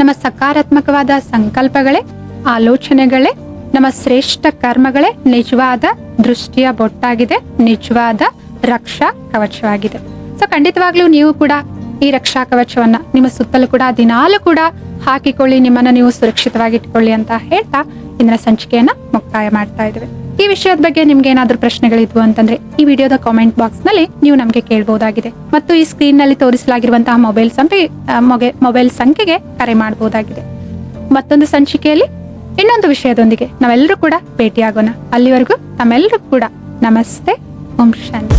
ನಮ್ಮ ಸಕಾರಾತ್ಮಕವಾದ ಸಂಕಲ್ಪಗಳೇ, ಆಲೋಚನೆಗಳೇ, ನಮ್ಮ ಶ್ರೇಷ್ಠ ಕರ್ಮಗಳೇ ನಿಜವಾದ ದೃಷ್ಟಿಯ ಬೊಟ್ಟಾಗಿದೆ, ನಿಜವಾದ ರಕ್ಷಾ ಕವಚವಾಗಿದೆ. ಸೊ ಖಂಡಿತವಾಗ್ಲೂ ನೀವು ಕೂಡ ಈ ರಕ್ಷಾ ಕವಚವನ್ನ ನಿಮ್ಮ ಸುತ್ತಲೂ ಕೂಡ ದಿನಾಲು ಕೂಡ ಹಾಕಿಕೊಳ್ಳಿ, ನಿಮ್ಮನ್ನ ನೀವು ಸುರಕ್ಷಿತವಾಗಿ ಇಟ್ಕೊಳ್ಳಿ ಅಂತ ಹೇಳ್ತಾ ಇಂದಿನ ಸಂಚಿಕೆಯನ್ನ ಮುಕ್ತಾಯ ಮಾಡ್ತಾ ಇದ್ದೇವೆ. ಈ ವಿಷಯದ ಬಗ್ಗೆ ನಿಮ್ಗೆ ಏನಾದ್ರೂ ಪ್ರಶ್ನೆಗಳಿದ್ವು ಅಂತಂದ್ರೆ ಈ ವಿಡಿಯೋದ ಕಾಮೆಂಟ್ ಬಾಕ್ಸ್ ನಲ್ಲಿ ನೀವು ನಮ್ಗೆ ಕೇಳಬಹುದಾಗಿದೆ. ಮತ್ತು ಈ ಸ್ಕ್ರೀನ್ ನಲ್ಲಿ ತೋರಿಸಲಾಗಿರುವಂತಹ ಮೊಬೈಲ್ ಸಂಖ್ಯೆಗೆ ಕರೆ ಮಾಡಬಹುದಾಗಿದೆ. ಮತ್ತೊಂದು ಸಂಚಿಕೆಯಲ್ಲಿ ಇನ್ನೊಂದು ವಿಷಯದೊಂದಿಗೆ ನಾವೆಲ್ಲರೂ ಕೂಡ ಭೇಟಿಯಾಗೋಣ. ಅಲ್ಲಿವರೆಗೂ ತಮ್ಮೆಲ್ಲರೂ ಕೂಡ ನಮಸ್ತೆ, ಓಂ ಶಾಂತಿ.